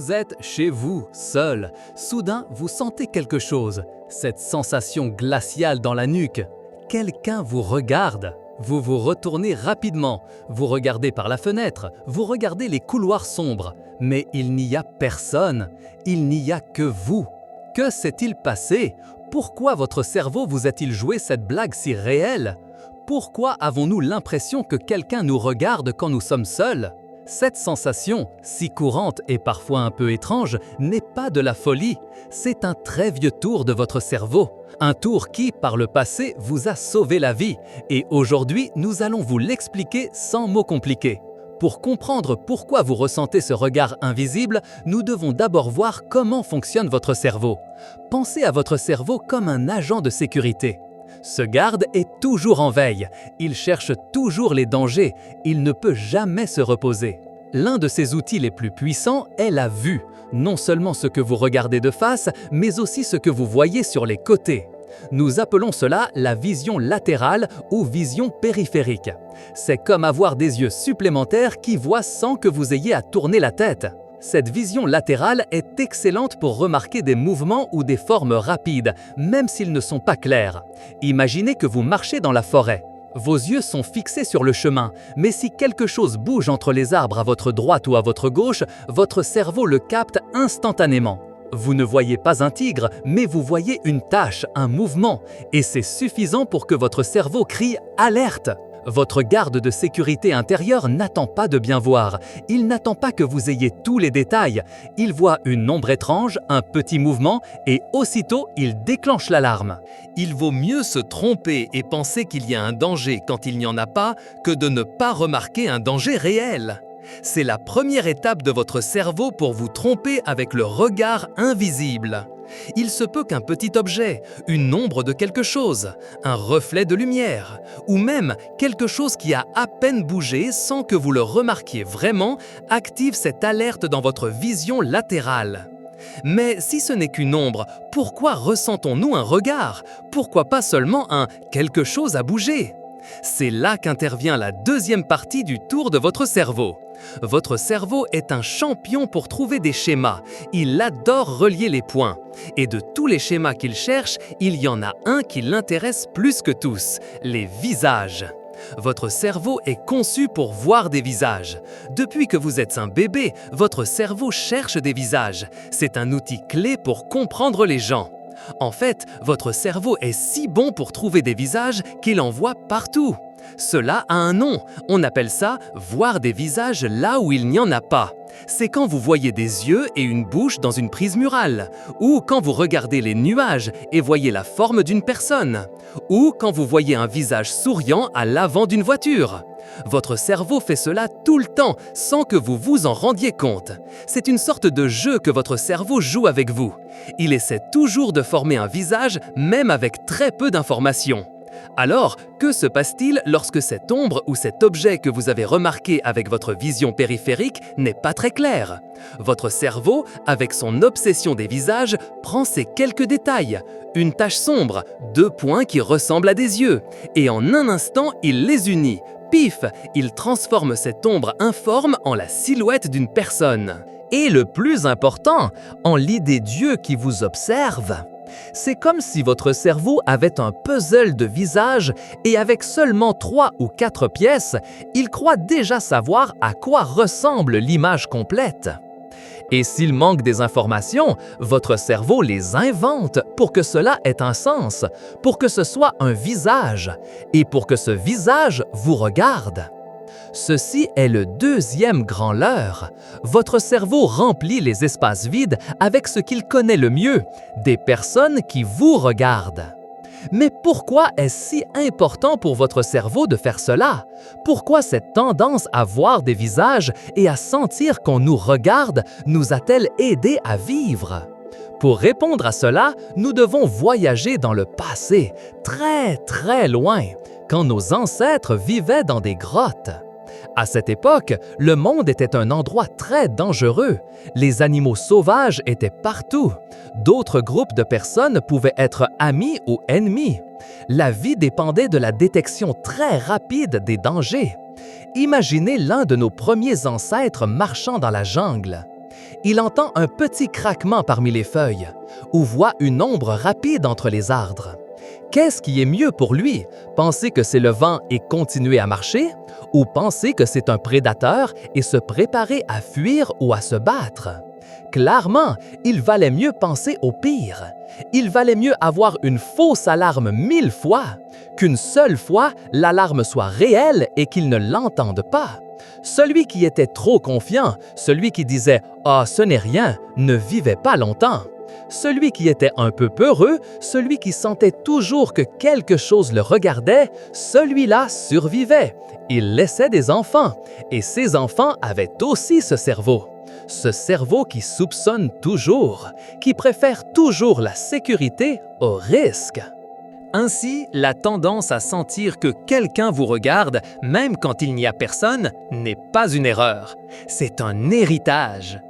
Vous êtes chez vous, seul. Soudain, vous sentez quelque chose. Cette sensation glaciale dans la nuque. Quelqu'un vous regarde. Vous vous retournez rapidement. Vous regardez par la fenêtre. Vous regardez les couloirs sombres. Mais il n'y a personne. Il n'y a que vous. Que s'est-il passé? Pourquoi votre cerveau vous a-t-il joué cette blague si réelle? Pourquoi avons-nous l'impression que quelqu'un nous regarde quand nous sommes seuls? Cette sensation, si courante et parfois un peu étrange, n'est pas de la folie. C'est un très vieux tour de votre cerveau. Un tour qui, par le passé, vous a sauvé la vie. Et aujourd'hui, nous allons vous l'expliquer sans mots compliqués. Pour comprendre pourquoi vous ressentez ce regard invisible, nous devons d'abord voir comment fonctionne votre cerveau. Pensez à votre cerveau comme un agent de sécurité. Ce garde est toujours en veille, il cherche toujours les dangers, il ne peut jamais se reposer. L'un de ses outils les plus puissants est la vue, non seulement ce que vous regardez de face, mais aussi ce que vous voyez sur les côtés. Nous appelons cela la vision latérale ou vision périphérique. C'est comme avoir des yeux supplémentaires qui voient sans que vous ayez à tourner la tête. Cette vision latérale est excellente pour remarquer des mouvements ou des formes rapides, même s'ils ne sont pas clairs. Imaginez que vous marchez dans la forêt. Vos yeux sont fixés sur le chemin, mais si quelque chose bouge entre les arbres à votre droite ou à votre gauche, votre cerveau le capte instantanément. Vous ne voyez pas un tigre, mais vous voyez une tache, un mouvement, et c'est suffisant pour que votre cerveau crie « Alerte !» Votre garde de sécurité intérieure n'attend pas de bien voir. Il n'attend pas que vous ayez tous les détails. Il voit une ombre étrange, un petit mouvement, et aussitôt, il déclenche l'alarme. Il vaut mieux se tromper et penser qu'il y a un danger quand il n'y en a pas que de ne pas remarquer un danger réel. C'est la première étape de votre cerveau pour vous tromper avec le regard invisible. Il se peut qu'un petit objet, une ombre de quelque chose, un reflet de lumière, ou même quelque chose qui a à peine bougé sans que vous le remarquiez vraiment, active cette alerte dans votre vision latérale. Mais si ce n'est qu'une ombre, pourquoi ressentons-nous un regard? Pourquoi pas seulement un « quelque chose a bougé » ? C'est là qu'intervient la deuxième partie du tour de votre cerveau. Votre cerveau est un champion pour trouver des schémas. Il adore relier les points. Et de tous les schémas qu'il cherche, il y en a un qui l'intéresse plus que tous, les visages. Votre cerveau est conçu pour voir des visages. Depuis que vous êtes un bébé, votre cerveau cherche des visages. C'est un outil clé pour comprendre les gens. En fait, votre cerveau est si bon pour trouver des visages qu'il en voit partout. Cela a un nom, on appelle ça « voir des visages là où il n'y en a pas ». C'est quand vous voyez des yeux et une bouche dans une prise murale, ou quand vous regardez les nuages et voyez la forme d'une personne, ou quand vous voyez un visage souriant à l'avant d'une voiture. Votre cerveau fait cela tout le temps sans que vous vous en rendiez compte. C'est une sorte de jeu que votre cerveau joue avec vous. Il essaie toujours de former un visage même avec très peu d'informations. Alors, que se passe-t-il lorsque cette ombre ou cet objet que vous avez remarqué avec votre vision périphérique n'est pas très clair? Votre cerveau, avec son obsession des visages, prend ces quelques détails. Une tache sombre, deux points qui ressemblent à des yeux, et en un instant, il les unit. Pif! Il transforme cette ombre informe en la silhouette d'une personne. Et le plus important, en l'idée d'yeux qui vous observe. C'est comme si votre cerveau avait un puzzle de visages et avec seulement 3 ou 4 pièces, il croit déjà savoir à quoi ressemble l'image complète. Et s'il manque des informations, votre cerveau les invente pour que cela ait un sens, pour que ce soit un visage et pour que ce visage vous regarde. Ceci est le deuxième grand leurre. Votre cerveau remplit les espaces vides avec ce qu'il connaît le mieux, des personnes qui vous regardent. Mais pourquoi est-ce si important pour votre cerveau de faire cela? Pourquoi cette tendance à voir des visages et à sentir qu'on nous regarde nous a-t-elle aidé à vivre? Pour répondre à cela, nous devons voyager dans le passé, très loin, quand nos ancêtres vivaient dans des grottes. À cette époque, le monde était un endroit très dangereux. Les animaux sauvages étaient partout. D'autres groupes de personnes pouvaient être amis ou ennemis. La vie dépendait de la détection très rapide des dangers. Imaginez l'un de nos premiers ancêtres marchant dans la jungle. Il entend un petit craquement parmi les feuilles ou voit une ombre rapide entre les arbres. Qu'est-ce qui est mieux pour lui? Penser que c'est le vent et continuer à marcher? Ou penser que c'est un prédateur et se préparer à fuir ou à se battre? Clairement, il valait mieux penser au pire. Il valait mieux avoir une fausse alarme 1000 fois qu'une seule fois l'alarme soit réelle et qu'il ne l'entende pas. Celui qui était trop confiant, celui qui disait « Ah, ce n'est rien », ne vivait pas longtemps. Celui qui était un peu peureux, celui qui sentait toujours que quelque chose le regardait, celui-là survivait. Il laissait des enfants, et ces enfants avaient aussi ce cerveau. Ce cerveau qui soupçonne toujours, qui préfère toujours la sécurité au risque. Ainsi, la tendance à sentir que quelqu'un vous regarde, même quand il n'y a personne, n'est pas une erreur. C'est un héritage.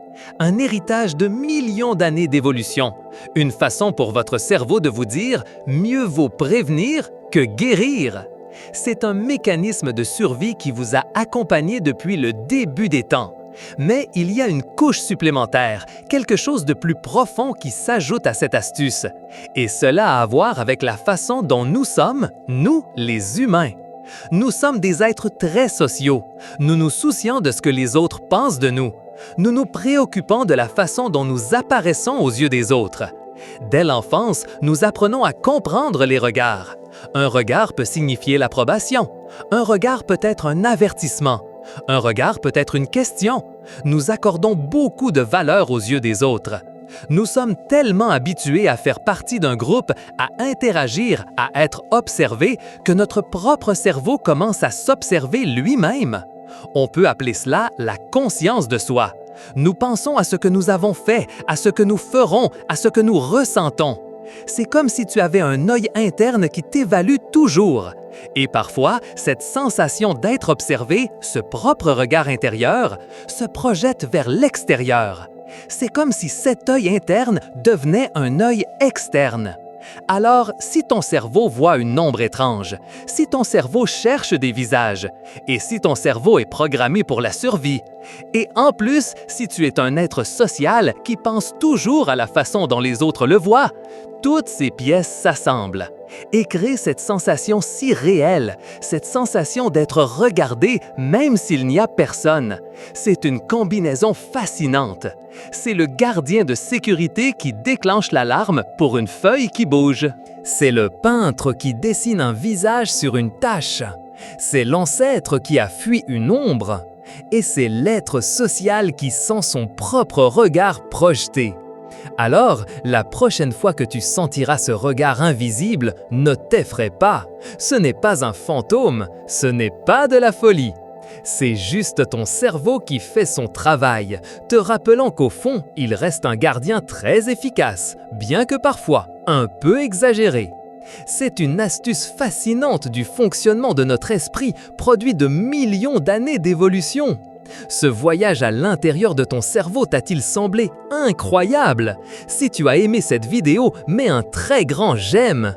Un héritage de millions d'années d'évolution. Une façon pour votre cerveau de vous dire « mieux vaut prévenir que guérir ». C'est un mécanisme de survie qui vous a accompagné depuis le début des temps. Mais il y a une couche supplémentaire, quelque chose de plus profond qui s'ajoute à cette astuce. Et cela a à voir avec la façon dont nous sommes, nous, les humains. Nous sommes des êtres très sociaux. Nous nous soucions de ce que les autres pensent de nous. Nous nous préoccupons de la façon dont nous apparaissons aux yeux des autres. Dès l'enfance, nous apprenons à comprendre les regards. Un regard peut signifier l'approbation. Un regard peut être un avertissement. Un regard peut être une question. Nous accordons beaucoup de valeur aux yeux des autres. Nous sommes tellement habitués à faire partie d'un groupe, à interagir, à être observés, que notre propre cerveau commence à s'observer lui-même. On peut appeler cela la conscience de soi. Nous pensons à ce que nous avons fait, à ce que nous ferons, à ce que nous ressentons. C'est comme si tu avais un œil interne qui t'évalue toujours. Et parfois, cette sensation d'être observé, ce propre regard intérieur, se projette vers l'extérieur. C'est comme si cet œil interne devenait un œil externe. Alors, si ton cerveau voit une ombre étrange, si ton cerveau cherche des visages, et si ton cerveau est programmé pour la survie, et en plus, si tu es un être social qui pense toujours à la façon dont les autres le voient, toutes ces pièces s'assemblent et créent cette sensation si réelle, cette sensation d'être regardé même s'il n'y a personne. C'est une combinaison fascinante. C'est le gardien de sécurité qui déclenche l'alarme pour une feuille qui bouge. C'est le peintre qui dessine un visage sur une tache. C'est l'ancêtre qui a fui une ombre. Et c'est l'être social qui sent son propre regard projeté. Alors, la prochaine fois que tu sentiras ce regard invisible, ne t'effraie pas. Ce n'est pas un fantôme, ce n'est pas de la folie. C'est juste ton cerveau qui fait son travail, te rappelant qu'au fond, il reste un gardien très efficace, bien que parfois un peu exagéré. C'est une astuce fascinante du fonctionnement de notre esprit, produit de millions d'années d'évolution. Ce voyage à l'intérieur de ton cerveau t'a-t-il semblé incroyable? Si tu as aimé cette vidéo, mets un très grand j'aime.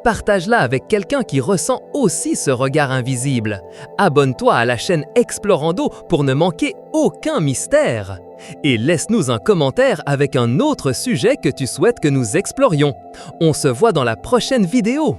Partage-la avec quelqu'un qui ressent aussi ce regard invisible. Abonne-toi à la chaîne Explorando pour ne manquer aucun mystère. Et laisse-nous un commentaire avec un autre sujet que tu souhaites que nous explorions. On se voit dans la prochaine vidéo.